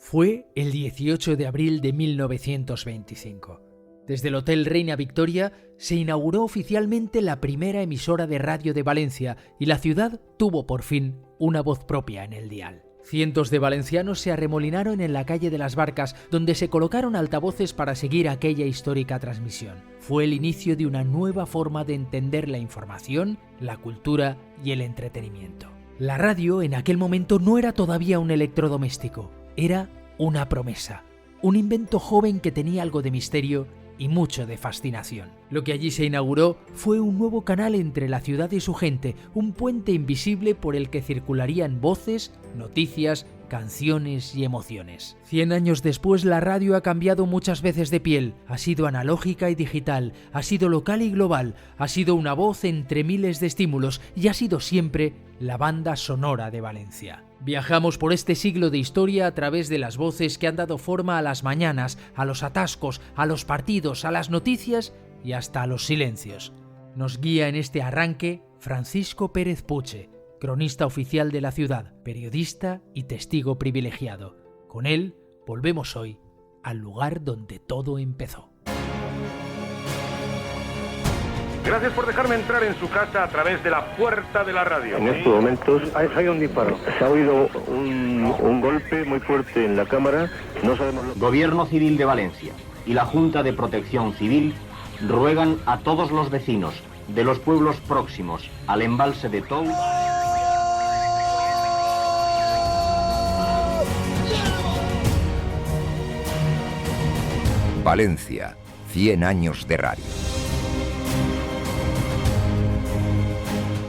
Fue el 18 de abril de 1925. Desde el Hotel Reina Victoria se inauguró oficialmente la primera emisora de radio de Valencia y la ciudad tuvo por fin una voz propia en el dial. Cientos de valencianos se arremolinaron en la calle de las Barcas, donde se colocaron altavoces para seguir aquella histórica transmisión. Fue el inicio de una nueva forma de entender la información, la cultura y el entretenimiento. La radio en aquel momento no era todavía un electrodoméstico, era una promesa, un invento joven que tenía algo de misterio y mucho de fascinación. Lo que allí se inauguró fue un nuevo canal entre la ciudad y su gente, un puente invisible por el que circularían voces, noticias, canciones y emociones. 100 años después, la radio ha cambiado muchas veces de piel, ha sido analógica y digital, ha sido local y global, ha sido una voz entre miles de estímulos y ha sido siempre la banda sonora de Valencia. Viajamos por este siglo de historia a través de las voces que han dado forma a las mañanas, a los atascos, a los partidos, a las noticias y hasta a los silencios. Nos guía en este arranque Francisco Pérez Puche, cronista oficial de la ciudad, periodista y testigo privilegiado. Con él volvemos hoy al lugar donde todo empezó. Gracias por dejarme entrar en su casa a través de la puerta de la radio. En estos momentos hay un disparo. se ha oído un golpe muy fuerte en la cámara. No sabemos Gobierno Civil de Valencia y la Junta de Protección Civil ruegan a todos los vecinos de los pueblos próximos al embalse de Tou. Valencia, 100 años de radio.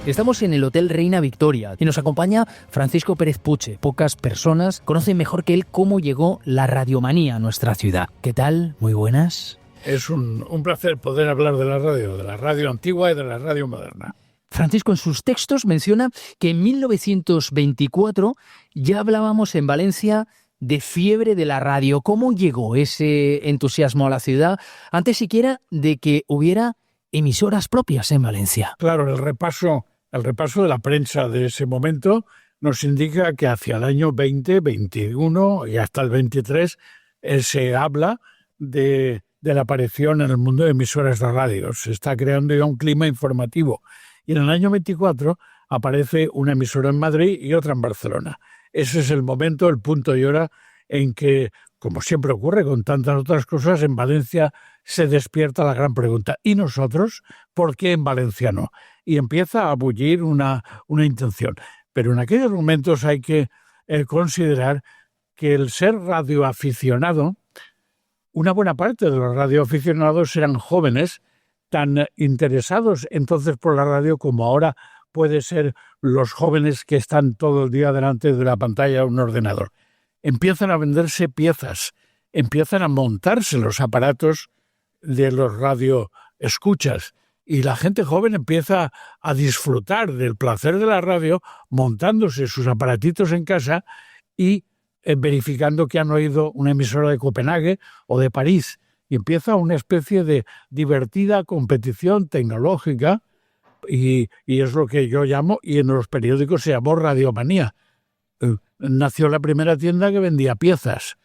Estamos en el Hotel Reina Victoria y nos acompaña Francisco Pérez Puche. Pocas personas conocen mejor que él cómo llegó la radiomanía a nuestra ciudad. ¿Qué tal? Muy buenas. Es un placer poder hablar de la radio antigua y de la radio moderna. Francisco en sus textos menciona que en 1924 ya hablábamos en Valencia de fiebre de la radio. ¿Cómo llegó ese entusiasmo a la ciudad antes siquiera de que hubiera emisoras propias en Valencia? Claro, el repaso de la prensa de ese momento nos indica que hacia el año 20, 21 y hasta el 23 se habla de la aparición en el mundo de emisoras de radio. Se está creando ya un clima informativo. Y en el año 24 aparece una emisora en Madrid y otra en Barcelona. Ese es el momento, el punto y hora en que, como siempre ocurre con tantas otras cosas, en Valencia se despierta la gran pregunta. ¿Y nosotros? ¿Por qué en Valencia no? Y empieza a bullir una intención. Pero en aquellos momentos hay que considerar que el ser radioaficionado, una buena parte de los radioaficionados eran jóvenes tan interesados entonces por la radio como ahora puede ser los jóvenes que están todo el día delante de la pantalla de un ordenador. Empiezan a venderse piezas, empiezan a montarse los aparatos de los radioescuchas y la gente joven empieza a disfrutar del placer de la radio montándose sus aparatitos en casa y verificando que han oído una emisora de Copenhague o de París. Y empieza una especie de divertida competición tecnológica y es lo que yo llamo, y en los periódicos se llamó radiomanía. Nació la primera tienda que vendía piezas.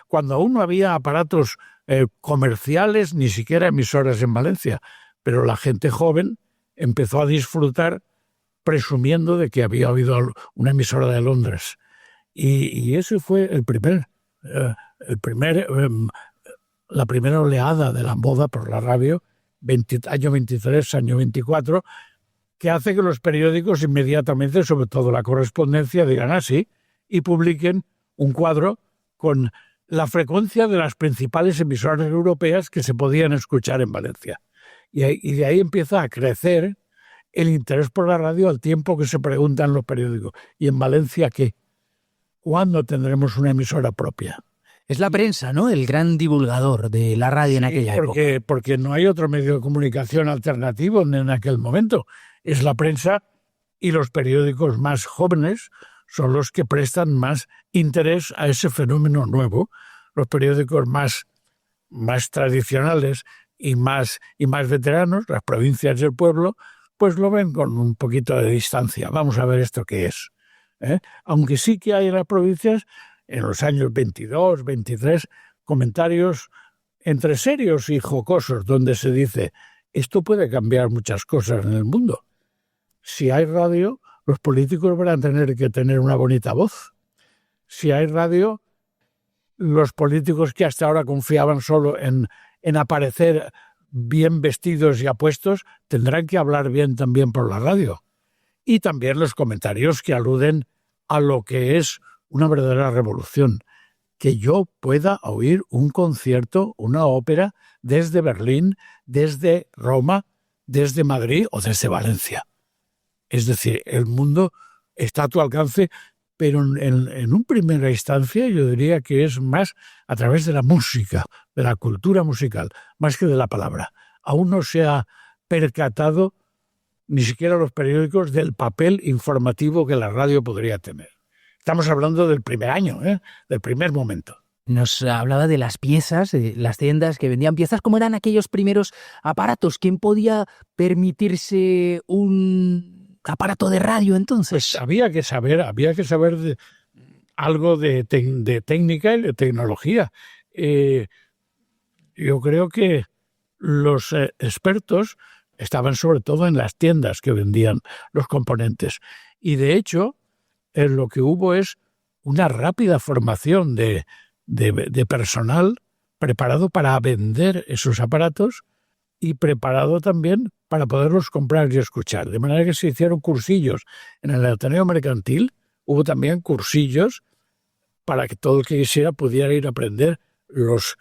Cuando aún no había aparatos comerciales, ni siquiera emisoras en Valencia, pero la gente joven empezó a disfrutar presumiendo de que había oído una emisora de Londres. Y ese fue la primera oleada de la moda por la radio, año 23, año 24, que hace que los periódicos inmediatamente, sobre todo la correspondencia, digan así y publiquen un cuadro con la frecuencia de las principales emisoras europeas que se podían escuchar en Valencia. Y de ahí empieza a crecer el interés por la radio al tiempo que se preguntan los periódicos. ¿Y en Valencia qué? ¿Cuándo tendremos una emisora propia? Es la prensa, ¿no? El gran divulgador de la radio en aquella época. Porque no hay otro medio de comunicación alternativo en aquel momento. Es la prensa y los periódicos más jóvenes son los que prestan más interés a ese fenómeno nuevo. Los periódicos más tradicionales y más veteranos, las provincias del pueblo, pues lo ven con un poquito de distancia. Vamos a ver esto qué es. Aunque sí que hay en las provincias en los años 22, 23, comentarios entre serios y jocosos donde se dice, esto puede cambiar muchas cosas en el mundo. Si hay radio, los políticos van a tener que tener una bonita voz. Si hay radio, los políticos que hasta ahora confiaban solo en aparecer bien vestidos y apuestos, tendrán que hablar bien también por la radio. Y también los comentarios que aluden a lo que es una verdadera revolución. Que yo pueda oír un concierto, una ópera, desde Berlín, desde Roma, desde Madrid o desde Valencia. Es decir, el mundo está a tu alcance, pero en una primera instancia yo diría que es más a través de la música, de la cultura musical, más que de la palabra. Aún no se ha percatado, ni siquiera los periódicos, del papel informativo que la radio podría tener. Estamos hablando del primer año, del primer momento. Nos hablaba de las piezas, de las tiendas que vendían piezas. ¿Cómo eran aquellos primeros aparatos? ¿Quién podía permitirse un aparato de radio entonces? Pues había que saber algo de técnica y de tecnología. Yo creo que los expertos estaban sobre todo en las tiendas que vendían los componentes. Y de hecho, lo que hubo es una rápida formación de personal preparado para vender esos aparatos y preparado también para poderlos comprar y escuchar. De manera que se hicieron cursillos. En el Ateneo Mercantil hubo también cursillos para que todo el que quisiera pudiera ir a aprender los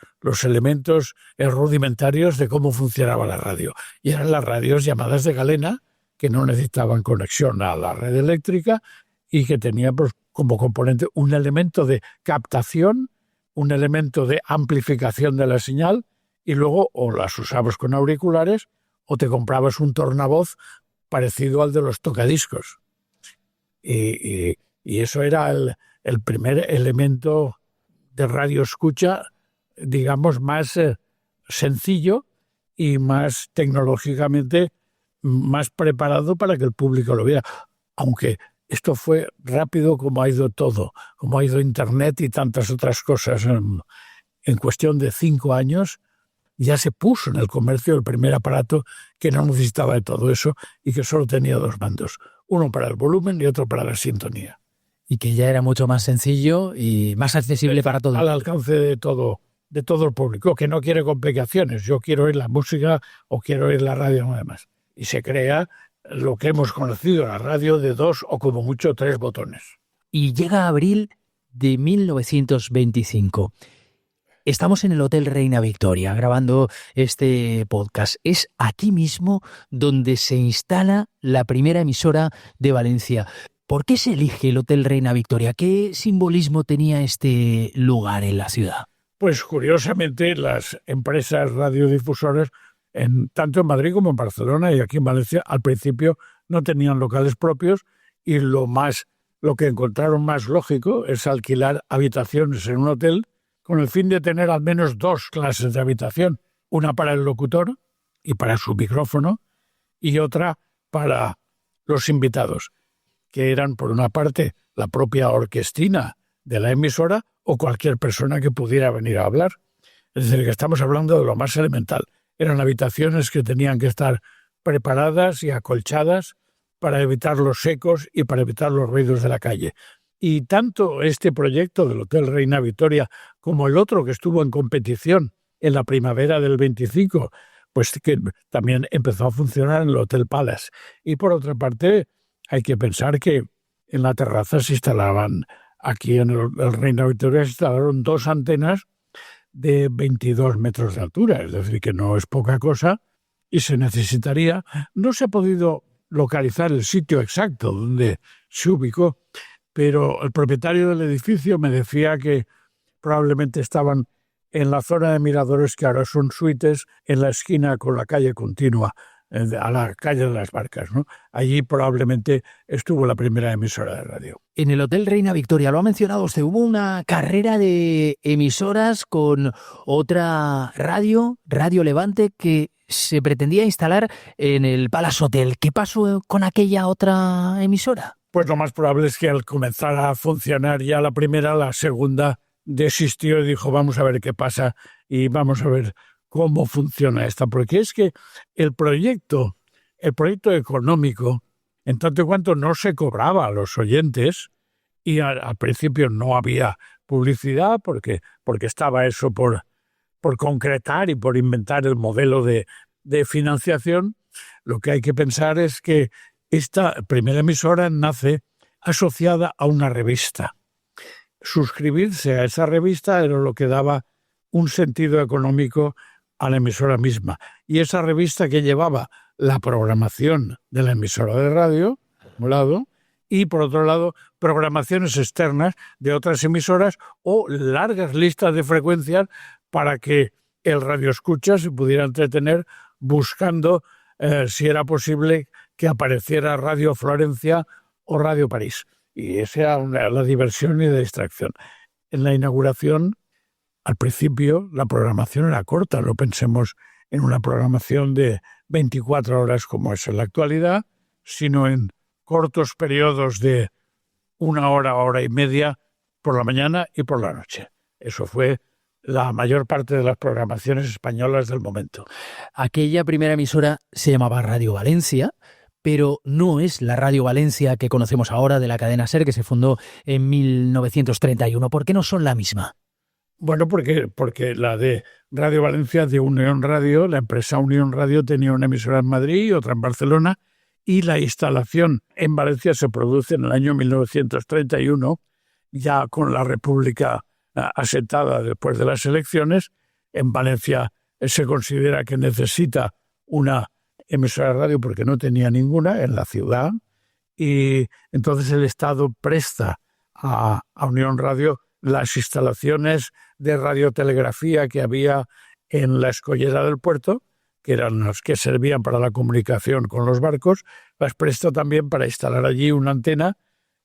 elementos rudimentarios de cómo funcionaba la radio. Y eran las radios llamadas de galena, que no necesitaban conexión a la red eléctrica y que tenían pues, como componente un elemento de captación, un elemento de amplificación de la señal, y luego o las usabas con auriculares o te comprabas un tornavoz parecido al de los tocadiscos. Y eso era el primer elemento de radio escucha, digamos, más sencillo y más tecnológicamente más preparado para que el público lo viera. Aunque esto fue rápido como ha ido todo, como ha ido Internet y tantas otras cosas. En cuestión de 5 años ya se puso en el comercio el primer aparato que no necesitaba de todo eso y que solo tenía 2 mandos, uno para el volumen y otro para la sintonía. Y que ya era mucho más sencillo y más accesible para todo. Al alcance de todo el público, que no quiere complicaciones. Yo quiero oír la música o quiero oír la radio, nada más. Y se crea lo que hemos conocido, la radio de 2 o como mucho 3 botones. Y llega abril de 1925. Estamos en el Hotel Reina Victoria grabando este podcast. Es aquí mismo donde se instala la primera emisora de Valencia. ¿Por qué se elige el Hotel Reina Victoria? ¿Qué simbolismo tenía este lugar en la ciudad? Pues curiosamente las empresas radiodifusoras, tanto en Madrid como en Barcelona y aquí en Valencia, al principio no tenían locales propios y lo que encontraron más lógico es alquilar habitaciones en un hotel con el fin de tener al menos 2 clases de habitación, una para el locutor y para su micrófono y otra para los invitados, que eran por una parte la propia orquestina de la emisora o cualquier persona que pudiera venir a hablar. Es decir, que estamos hablando de lo más elemental. Eran habitaciones que tenían que estar preparadas y acolchadas para evitar los ecos y para evitar los ruidos de la calle. Y tanto este proyecto del Hotel Reina Victoria como el otro que estuvo en competición en la primavera del 25, pues que también empezó a funcionar en el Hotel Palace. Y por otra parte, hay que pensar que en la terraza se instalaban, aquí en el Reina Victoria se instalaron 2 antenas de 22 metros de altura, es decir, que no es poca cosa y se necesitaría. No se ha podido localizar el sitio exacto donde se ubicó, pero el propietario del edificio me decía que probablemente estaban en la zona de miradores que ahora son suites, en la esquina con la calle continua, a la calle de las Barcas, ¿no? Allí probablemente estuvo la primera emisora de radio. En el Hotel Reina Victoria, lo ha mencionado usted, hubo una carrera de emisoras con otra Radio Levante, que se pretendía instalar en el Palace Hotel. ¿Qué pasó con aquella otra emisora? Pues lo más probable es que al comenzar a funcionar ya la primera, la segunda desistió y dijo, vamos a ver qué pasa y vamos a ver cómo funciona esta. Porque es que el proyecto económico, en tanto y cuanto no se cobraba a los oyentes, y al principio no había publicidad porque estaba eso por concretar y por inventar el modelo de financiación, lo que hay que pensar es que esta primera emisora nace asociada a una revista. Suscribirse a esa revista era lo que daba un sentido económico a la emisora misma. Y esa revista que llevaba la programación de la emisora de radio, por un lado, y por otro lado, programaciones externas de otras emisoras o largas listas de frecuencias para que el radioescucha se pudiera entretener buscando si era posible que apareciera Radio Florencia o Radio París. Y esa era la diversión y la distracción. En la inauguración, al principio, la programación era corta. No pensemos en una programación de 24 horas como es en la actualidad, sino en cortos periodos de 1 hora, hora y media por la mañana y por la noche. Eso fue la mayor parte de las programaciones españolas del momento. Aquella primera emisora se llamaba Radio Valencia, pero no es la Radio Valencia que conocemos ahora de la cadena SER, que se fundó en 1931. ¿Por qué no son la misma? Bueno, porque la de Radio Valencia de Unión Radio, la empresa Unión Radio tenía una emisora en Madrid y otra en Barcelona, y la instalación en Valencia se produce en el año 1931, ya con la República asentada después de las elecciones. En Valencia se considera que necesita una emisora de radio porque no tenía ninguna en la ciudad, y entonces el Estado presta a Unión Radio las instalaciones de radiotelegrafía que había en la escollera del puerto, que eran las que servían para la comunicación con los barcos, las presta también para instalar allí una antena.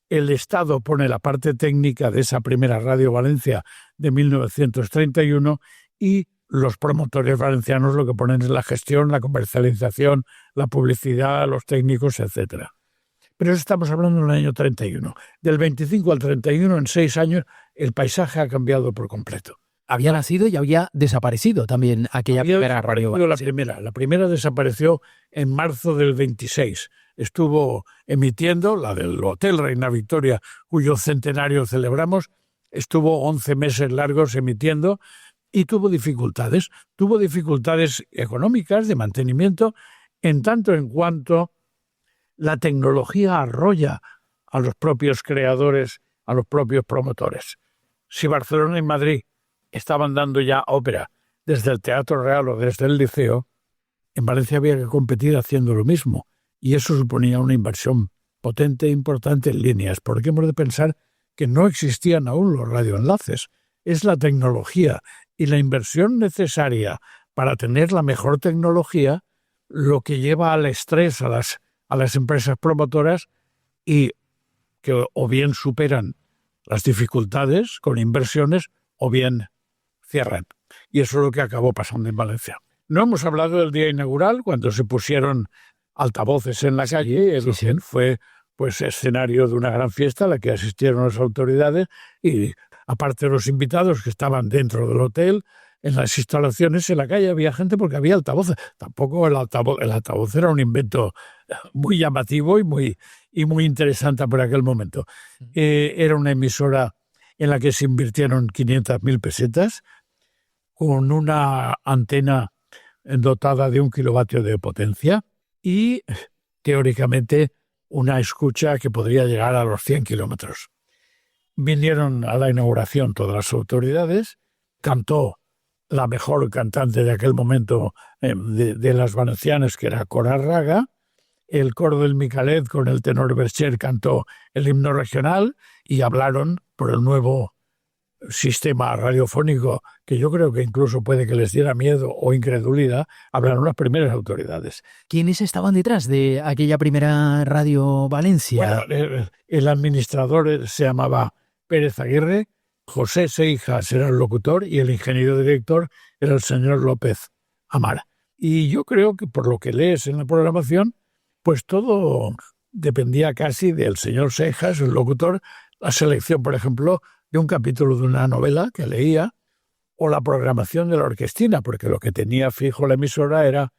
El Estado pone la parte técnica de esa primera Radio Valencia de 1931 y los promotores valencianos lo que ponen es la gestión, la comercialización, la publicidad, los técnicos, etc. Pero eso estamos hablando en el año 31. Del 25 al 31, en 6 años, el paisaje ha cambiado por completo. Había nacido y había desaparecido también aquella primera radio. La primera desapareció en marzo del 26. Estuvo emitiendo, la del Hotel Reina Victoria, cuyo centenario celebramos, estuvo 11 meses largos emitiendo y tuvo dificultades. Tuvo dificultades económicas de mantenimiento, en tanto en cuanto la tecnología arrolla a los propios creadores, a los propios promotores. Si Barcelona y Madrid estaban dando ya ópera desde el Teatro Real o desde el Liceo, en Valencia había que competir haciendo lo mismo, y eso suponía una inversión potente e importante en líneas, porque hemos de pensar que no existían aún los radioenlaces. Es la tecnología y la inversión necesaria para tener la mejor tecnología lo que lleva al estrés a las empresas promotoras, y que o bien superan las dificultades con inversiones o bien cierran. Y eso es lo que acabó pasando en Valencia. No hemos hablado del día inaugural, cuando se pusieron altavoces en la calle. Fue pues escenario de una gran fiesta a la que asistieron las autoridades, y aparte de los invitados que estaban dentro del hotel, en las instalaciones en la calle había gente porque había altavoces. Tampoco el altavoz era un invento muy llamativo y muy interesante por aquel momento. Era una emisora en la que se invirtieron 500.000 pesetas, con una antena dotada de 1 kilovatio de potencia y, teóricamente, una escucha que podría llegar a los 100 kilómetros. Vinieron a la inauguración todas las autoridades, cantó la mejor cantante de aquel momento de las valencianas, que era Cora Raga. El coro del Micalet con el tenor Bercher cantó el himno regional y hablaron por el nuevo sistema radiofónico, que yo creo que incluso puede que les diera miedo o incredulidad. Hablaron las primeras autoridades. ¿Quiénes estaban detrás de aquella primera Radio Valencia? Bueno, el administrador se llamaba Pérez Aguirre, José Seijas era el locutor y el ingeniero director era el señor López Amar. Y yo creo que, por lo que lees en la programación, pues todo dependía casi del señor Seijas, el locutor, la selección, por ejemplo, de un capítulo de una novela que leía, o la programación de la orquestina, porque lo que tenía fijo la emisora era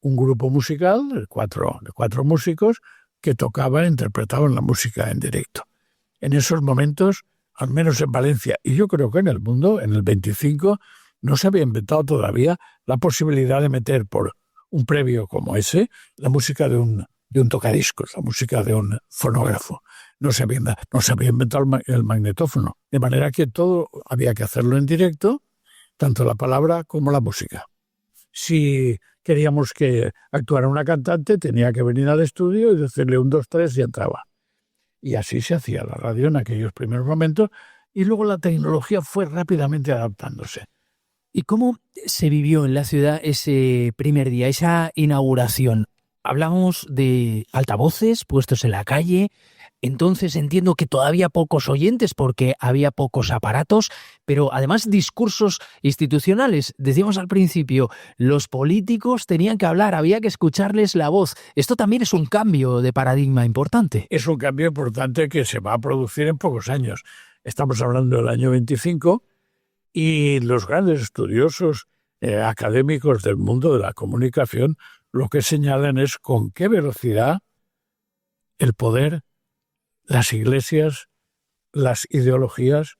un grupo musical de cuatro músicos que tocaban e interpretaban la música en directo. En esos momentos, al menos en Valencia, y yo creo que en el mundo, en el 25, no se había inventado todavía la posibilidad de meter por un previo como ese la música de un tocadiscos, la música de un fonógrafo. No se había inventado el magnetófono, de manera que todo había que hacerlo en directo, tanto la palabra como la música. Si queríamos que actuara una cantante, tenía que venir al estudio y decirle 1, 2, 3 y entraba. Y así se hacía la radio en aquellos primeros momentos, y luego la tecnología fue rápidamente adaptándose. ¿Y cómo se vivió en la ciudad ese primer día, esa inauguración? Hablamos de altavoces puestos en la calle. Entonces entiendo que todavía pocos oyentes porque había pocos aparatos, pero además discursos institucionales. Decíamos al principio, los políticos tenían que hablar, había que escucharles la voz. Esto también es un cambio de paradigma importante. Es un cambio importante que se va a producir en pocos años. Estamos hablando del año 25 y los grandes estudiosos académicos del mundo de la comunicación lo que señalan es con qué velocidad el poder, las iglesias, las ideologías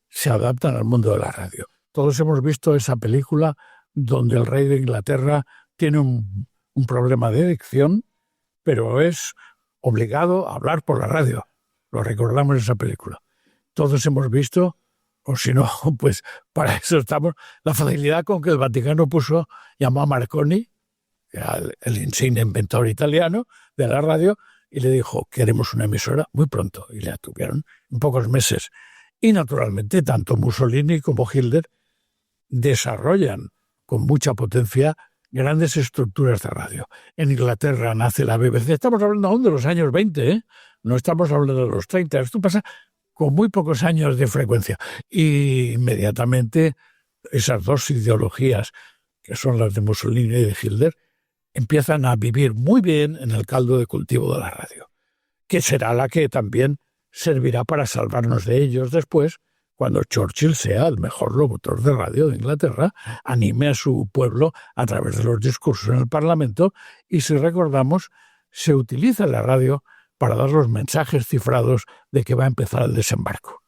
se adaptan al mundo de la radio. Todos hemos visto esa película donde el rey de Inglaterra tiene un problema de adicción, pero es obligado a hablar por la radio. Lo recordamos esa película. Todos hemos visto, o si no, pues para eso estamos, la facilidad con que el Vaticano llamó a Marconi, el insigne inventor italiano de la radio, y le dijo, queremos una emisora muy pronto, y la tuvieron en pocos meses. Y naturalmente, tanto Mussolini como Hitler desarrollan con mucha potencia grandes estructuras de radio. En Inglaterra nace la BBC. Estamos hablando aún de los años 20, no estamos hablando de los 30. Esto pasa con muy pocos años de frecuencia. Y inmediatamente esas dos ideologías, que son las de Mussolini y de Hitler, empiezan a vivir muy bien en el caldo de cultivo de la radio, que será la que también servirá para salvarnos de ellos después, cuando Churchill sea el mejor locutor de radio de Inglaterra, anime a su pueblo a través de los discursos en el Parlamento, y si recordamos, se utiliza la radio para dar los mensajes cifrados de que va a empezar el desembarco.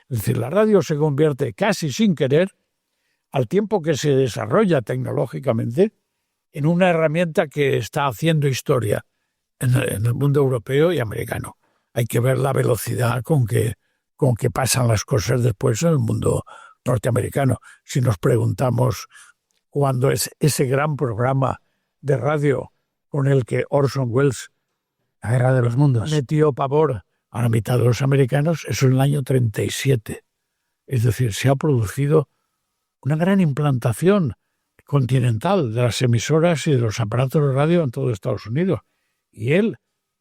Es decir, la radio se convierte casi sin querer, al tiempo que se desarrolla tecnológicamente, en una herramienta que está haciendo historia en el mundo europeo y americano. Hay que ver la velocidad con que pasan las cosas después en el mundo norteamericano. Si nos preguntamos cuándo es ese gran programa de radio con el que Orson Welles, La Guerra de los Mundos, metió pavor a la mitad de los americanos, eso en el año 37. Es decir, se ha producido una gran implantación continental de las emisoras y de los aparatos de radio en todo Estados Unidos. Y él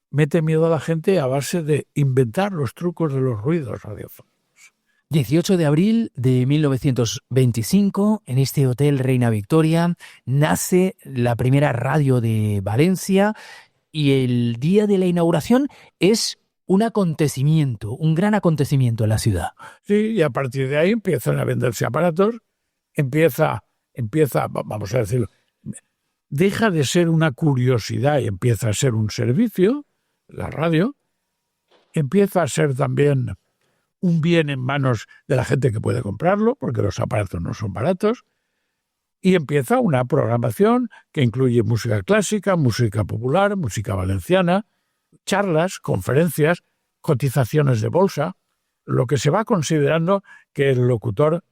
mete miedo a la gente a base de inventar los trucos de los ruidos radiofónicos. 18 de abril de 1925, en este Hotel Reina Victoria, nace la primera radio de Valencia y el día de la inauguración es un acontecimiento, un gran acontecimiento en la ciudad. Sí, y a partir de ahí empiezan a venderse aparatos, empieza, vamos a decirlo, deja de ser una curiosidad y empieza a ser un servicio, la radio, empieza a ser también un bien en manos de la gente que puede comprarlo, porque los aparatos no son baratos, y empieza una programación que incluye música clásica, música popular, música valenciana, charlas, conferencias, cotizaciones de bolsa, lo que se va considerando que el locutor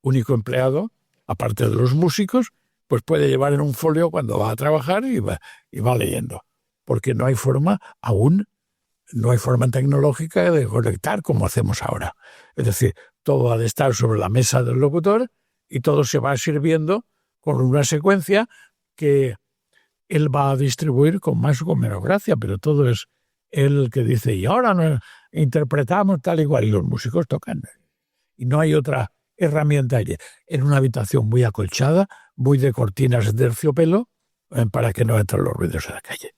único empleado, aparte de los músicos, pues puede llevar en un folio cuando va a trabajar y va leyendo. Porque no hay forma tecnológica de conectar como hacemos ahora. Es decir, todo ha de estar sobre la mesa del locutor y todo se va sirviendo con una secuencia que él va a distribuir con más o con menos gracia, pero todo es él el que dice, y ahora nos interpretamos tal y cual, y los músicos tocan. Y no hay otra herramienta allí. En una habitación muy acolchada, muy de cortinas de terciopelo, para que no entren los ruidos de la calle.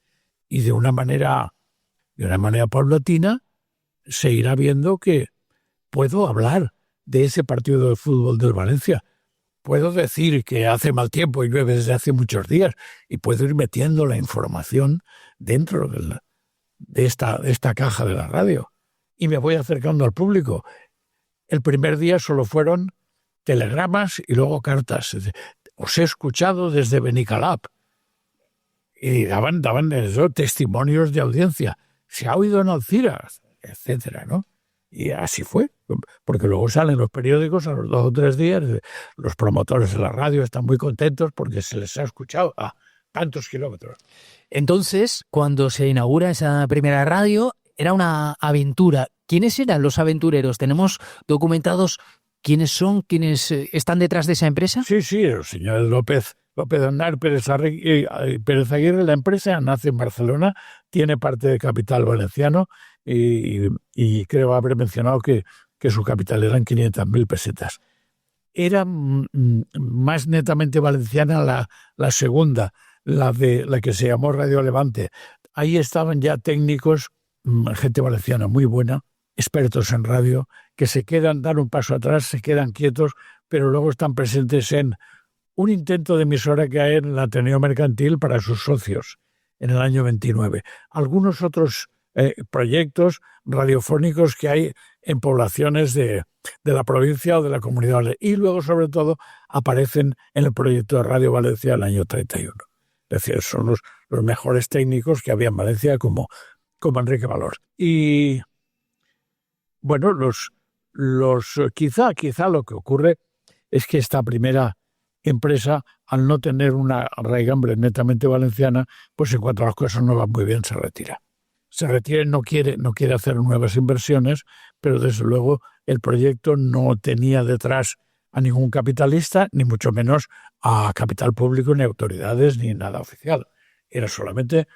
Y de una manera de una manera paulatina se irá viendo que puedo hablar de ese partido de fútbol del Valencia. Puedo decir que hace mal tiempo y llueve desde hace muchos días y puedo ir metiendo la información dentro de esta caja de la radio. Y me voy acercando al público. El primer día solo fueron telegramas y luego cartas. Os he escuchado desde Benicalap. Y daban eso, testimonios de audiencia. Se ha oído en Alciras, etcétera, ¿no? Y así fue, porque luego salen los periódicos a los 2 o 3 días, los promotores de la radio están muy contentos porque se les ha escuchado a tantos kilómetros. Entonces, cuando se inaugura esa primera radio, era una aventura. ¿Quiénes eran los aventureros? ¿Tenemos documentados quiénes son, quiénes están detrás de esa empresa? Sí, el señor López Aznar Pérez Aguirre, la empresa nace en Barcelona, tiene parte de capital valenciano y creo haber mencionado que su capital eran 500.000 pesetas. Era más netamente valenciana la segunda, la que se llamó Radio Levante. Ahí estaban ya técnicos, gente valenciana muy buena, expertos en radio, que dan un paso atrás, se quedan quietos, pero luego están presentes en un intento de emisora que hay en el Ateneo Mercantil para sus socios en el año 29. Algunos otros proyectos radiofónicos que hay en poblaciones de la provincia o de la comunidad. Y luego, sobre todo, aparecen en el proyecto de Radio Valencia el año 31. Es decir, son los mejores técnicos que había en Valencia como Enrique Valor. Y bueno, quizá lo que ocurre es que esta primera empresa, al no tener una raigambre netamente valenciana, pues en cuanto a las cosas no van muy bien, se retira. Se retira y no quiere hacer nuevas inversiones, pero desde luego el proyecto no tenía detrás a ningún capitalista, ni mucho menos a capital público, ni autoridades, ni nada oficial. Era solamente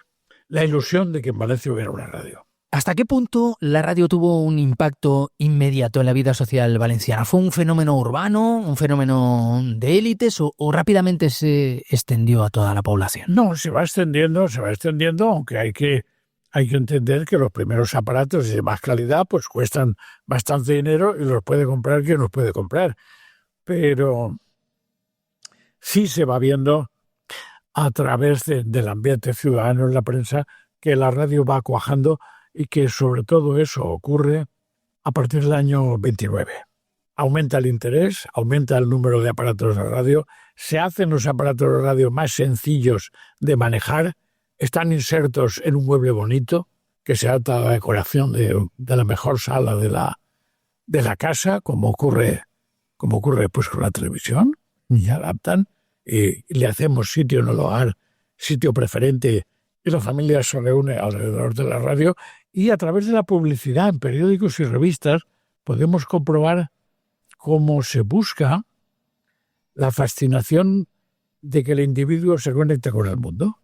la ilusión de que en Valencia hubiera una radio. ¿Hasta qué punto la radio tuvo un impacto inmediato en la vida social valenciana? ¿Fue un fenómeno urbano, un fenómeno de élites o rápidamente se extendió a toda la población? No, se va extendiendo, aunque hay que entender que los primeros aparatos de más calidad pues cuestan bastante dinero y los puede comprar quien los puede comprar. Pero sí se va viendo a través del ambiente ciudadano en la prensa que la radio va cuajando y que sobre todo eso ocurre a partir del año 29. Aumenta el interés, aumenta el número de aparatos de radio, se hacen los aparatos de radio más sencillos de manejar, están insertos en un mueble bonito, que se adapta a la decoración de la mejor sala de la casa, como ocurre pues con la televisión, y adaptan, y le hacemos sitio en el hogar, sitio preferente, y la familia se reúne alrededor de la radio, y a través de la publicidad en periódicos y revistas podemos comprobar cómo se busca la fascinación de que el individuo se conecte con el mundo.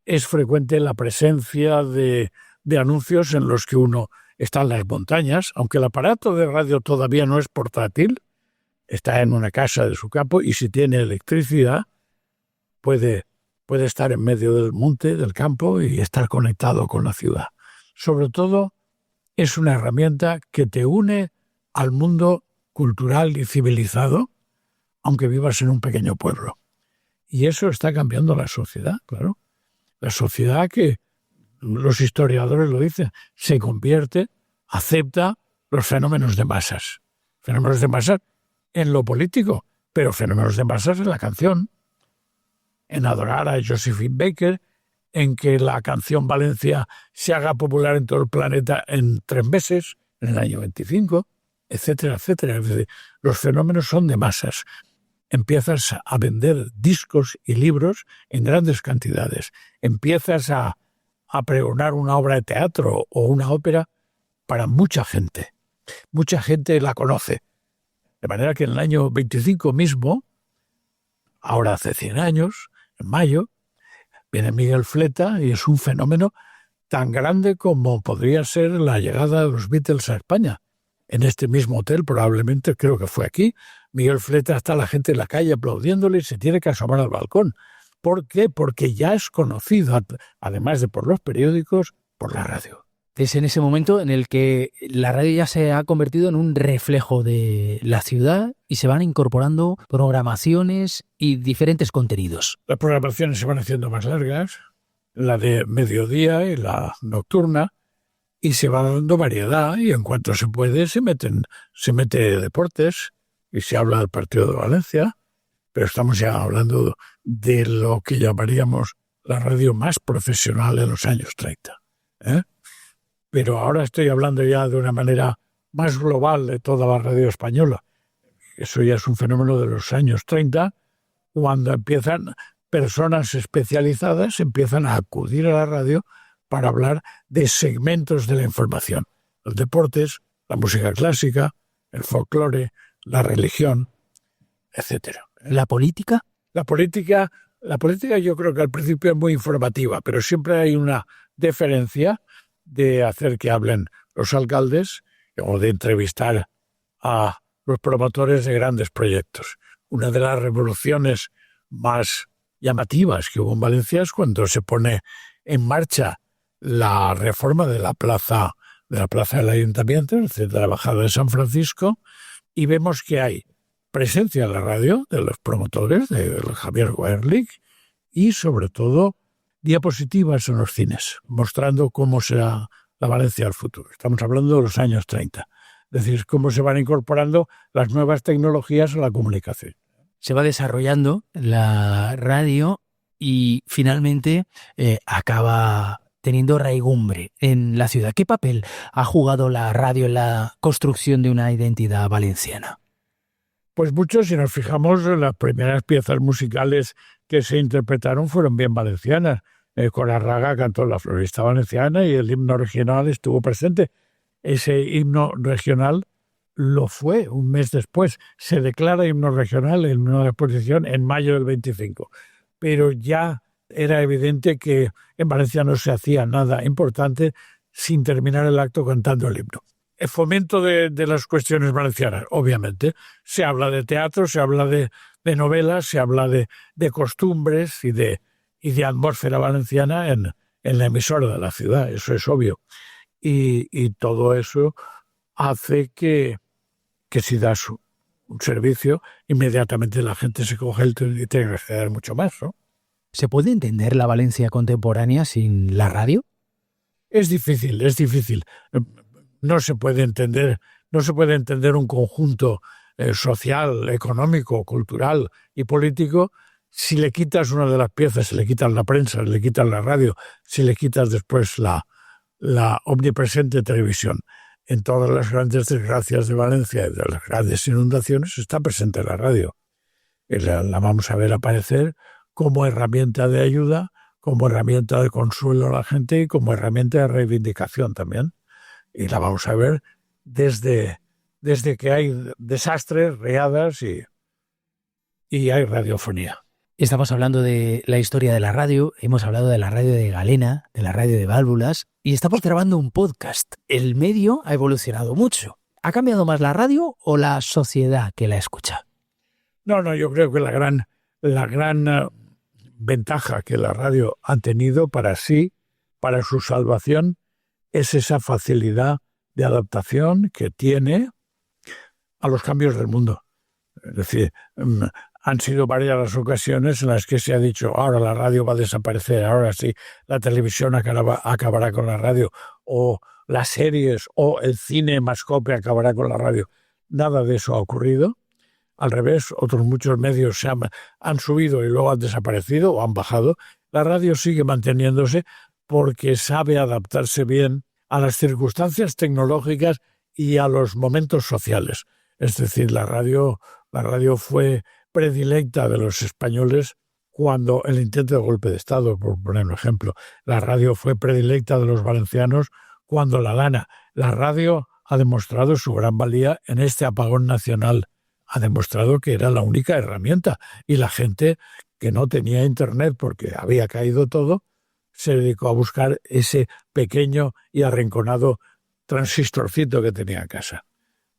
Es frecuente la presencia de anuncios en los que uno está en las montañas, aunque el aparato de radio todavía no es portátil, está en una casa de su campo y si tiene electricidad puede estar en medio del monte, del campo y estar conectado con la ciudad. Sobre todo, es una herramienta que te une al mundo cultural y civilizado, aunque vivas en un pequeño pueblo. Y eso está cambiando la sociedad, claro. La sociedad que, los historiadores lo dicen, se convierte, acepta los fenómenos de masas. Fenómenos de masas en lo político, pero fenómenos de masas en la canción. En adorar a Josephine Baker, en que la canción Valencia se haga popular en todo el planeta en 3 meses, en el año 25, etcétera, etcétera. Es decir, los fenómenos son de masas. Empiezas a vender discos y libros en grandes cantidades. Empiezas a pregonar una obra de teatro o una ópera para mucha gente. Mucha gente la conoce. De manera que en el año 25 mismo, ahora hace 100 años, en mayo, viene Miguel Fleta y es un fenómeno tan grande como podría ser la llegada de los Beatles a España. En este mismo hotel, probablemente, creo que fue aquí, Miguel Fleta, está la gente en la calle aplaudiéndole y se tiene que asomar al balcón. ¿Por qué? Porque ya es conocido, además de por los periódicos, por la radio. Es en ese momento en el que la radio ya se ha convertido en un reflejo de la ciudad y se van incorporando programaciones y diferentes contenidos. Las programaciones se van haciendo más largas, la de mediodía y la nocturna, y se va dando variedad, y en cuanto se puede se mete deportes y se habla del partido de Valencia, pero estamos ya hablando de lo que llamaríamos la radio más profesional en los años 30. Pero ahora estoy hablando ya de una manera más global de toda la radio española. Eso ya es un fenómeno de los años 30, cuando empiezan personas especializadas, empiezan a acudir a la radio para hablar de segmentos de la información. Los deportes, la música clásica, el folclore, la religión, etc. ¿La política? La política yo creo que al principio es muy informativa, pero siempre hay una deferencia de hacer que hablen los alcaldes o de entrevistar a los promotores de grandes proyectos. Una de las revoluciones más llamativas que hubo en Valencia es cuando se pone en marcha la reforma de la plaza del Ayuntamiento, es decir, de la Bajada de San Francisco, y vemos que hay presencia en la radio de los promotores, de Javier Wehrlich, y sobre todo diapositivas en los cines, mostrando cómo será la Valencia del futuro. Estamos hablando de los años 30. Es decir, cómo se van incorporando las nuevas tecnologías a la comunicación. Se va desarrollando la radio y finalmente acaba teniendo raigumbre en la ciudad. ¿Qué papel ha jugado la radio en la construcción de una identidad valenciana? Pues mucho, si nos fijamos, las primeras piezas musicales que se interpretaron fueron bien valencianas. Corarraga cantó La Florista Valenciana y el himno regional estuvo presente. Ese himno regional lo fue un mes después. Se declara himno regional en una exposición en mayo del 25. Pero ya era evidente que en Valencia no se hacía nada importante sin terminar el acto cantando el himno. El fomento de las cuestiones valencianas, obviamente. Se habla de teatro, se habla de novelas, se habla de costumbres y de atmósfera valenciana en la emisora de la ciudad, eso es obvio. Y todo eso hace que si das un servicio, inmediatamente la gente se coge el y tiene que acceder mucho más, ¿no? ¿Se puede entender la Valencia contemporánea sin la radio? Es difícil. No se puede entender un conjunto social, económico, cultural y político si le quitas una de las piezas, si le quitas la prensa, si le quitas la radio, si le quitas después la omnipresente televisión. En todas las grandes desgracias de Valencia y de las grandes inundaciones está presente la radio. Y la vamos a ver aparecer como herramienta de ayuda, como herramienta de consuelo a la gente y como herramienta de reivindicación también. Y la vamos a ver desde que hay desastres, riadas y hay radiofonía. Estamos hablando de la historia de la radio, hemos hablado de la radio de galena, de la radio de válvulas, y estamos grabando un podcast. El medio ha evolucionado mucho. ¿Ha cambiado más la radio o la sociedad que la escucha? No, yo creo que la gran ventaja que la radio ha tenido para sí, para su salvación, es esa facilidad de adaptación que tiene a los cambios del mundo. Es decir, han sido varias las ocasiones en las que se ha dicho ahora la radio va a desaparecer, ahora sí, la televisión acabará con la radio, o las series o el cine mascope acabará con la radio. Nada de eso ha ocurrido. Al revés, otros muchos medios se han subido y luego han desaparecido o han bajado. La radio sigue manteniéndose porque sabe adaptarse bien a las circunstancias tecnológicas y a los momentos sociales. Es decir, la radio fue predilecta de los españoles cuando el intento de golpe de Estado, por poner un ejemplo. La radio fue predilecta de los valencianos cuando la lana. La radio ha demostrado su gran valía en este apagón nacional. Ha demostrado que era la única herramienta y la gente que no tenía internet porque había caído todo, se dedicó a buscar ese pequeño y arrinconado transistorcito que tenía en casa,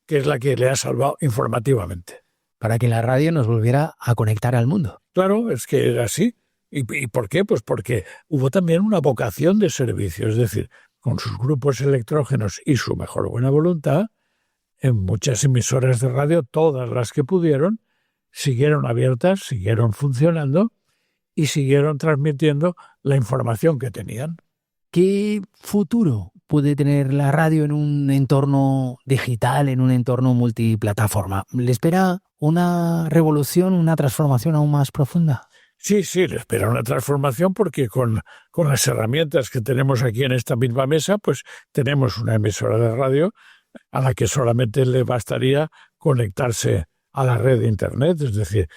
que es la que le ha salvado informativamente. Para que la radio nos volviera a conectar al mundo. Claro, es que era así. ¿Y por qué? Pues porque hubo también una vocación de servicio. Es decir, con sus grupos electrógenos y su mejor buena voluntad, en muchas emisoras de radio, todas las que pudieron, siguieron abiertas, siguieron funcionando y siguieron transmitiendo la información que tenían. ¿Qué futuro puede tener la radio en un entorno digital, en un entorno multiplataforma? ¿Le espera una revolución, una transformación aún más profunda? Sí, le espera una transformación porque con las herramientas que tenemos aquí en esta misma mesa, pues tenemos una emisora de radio a la que solamente le bastaría conectarse a la red de Internet, es decir,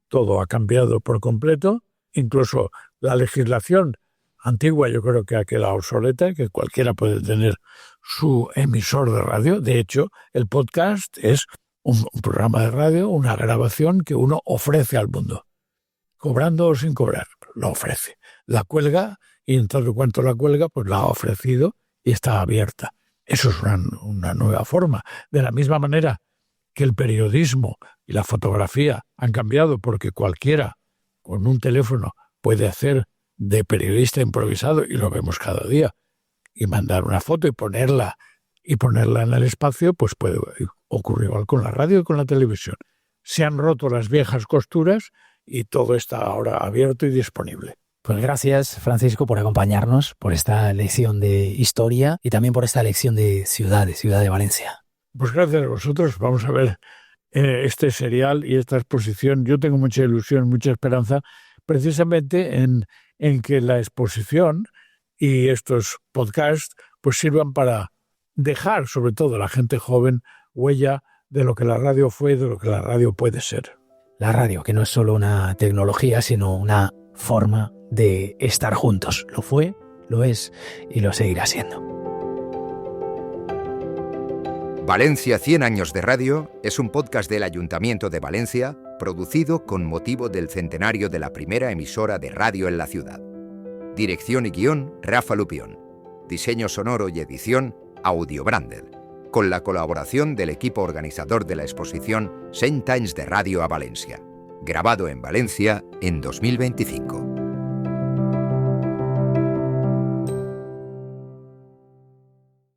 todo ha cambiado por completo, incluso la legislación antigua yo creo que ha quedado obsoleta, que cualquiera puede tener su emisor de radio. De hecho, el podcast es un programa de radio, una grabación que uno ofrece al mundo, cobrando o sin cobrar, lo ofrece. La cuelga y en tanto cuanto la cuelga, pues la ha ofrecido y está abierta. Eso es una nueva forma. De la misma manera que el periodismo y la fotografía han cambiado porque cualquiera con un teléfono puede hacer de periodista improvisado, y lo vemos cada día, y mandar una foto y ponerla en el espacio, pues puede ocurrir igual con la radio y con la televisión. Se han roto las viejas costuras y todo está ahora abierto y disponible. Pues gracias, Francisco, por acompañarnos, por esta lección de historia y también por esta lección de Ciudad de Valencia. Pues gracias a vosotros. Vamos a ver este serial y esta exposición. Yo tengo mucha ilusión, mucha esperanza, precisamente en que la exposición y estos podcasts pues sirvan para dejar, sobre todo a la gente joven, huella de lo que la radio fue y de lo que la radio puede ser. La radio, que no es solo una tecnología, sino una forma de estar juntos. Lo fue, lo es y lo seguirá siendo. Valencia 100 años de radio es un podcast del Ayuntamiento de Valencia, producido con motivo del centenario de la primera emisora de radio en la ciudad. Dirección y guión, Rafa Lupión. Diseño sonoro y edición, Audio Branded. Con la colaboración del equipo organizador de la exposición 100 anys de radio a Valencia. Grabado en Valencia en 2025.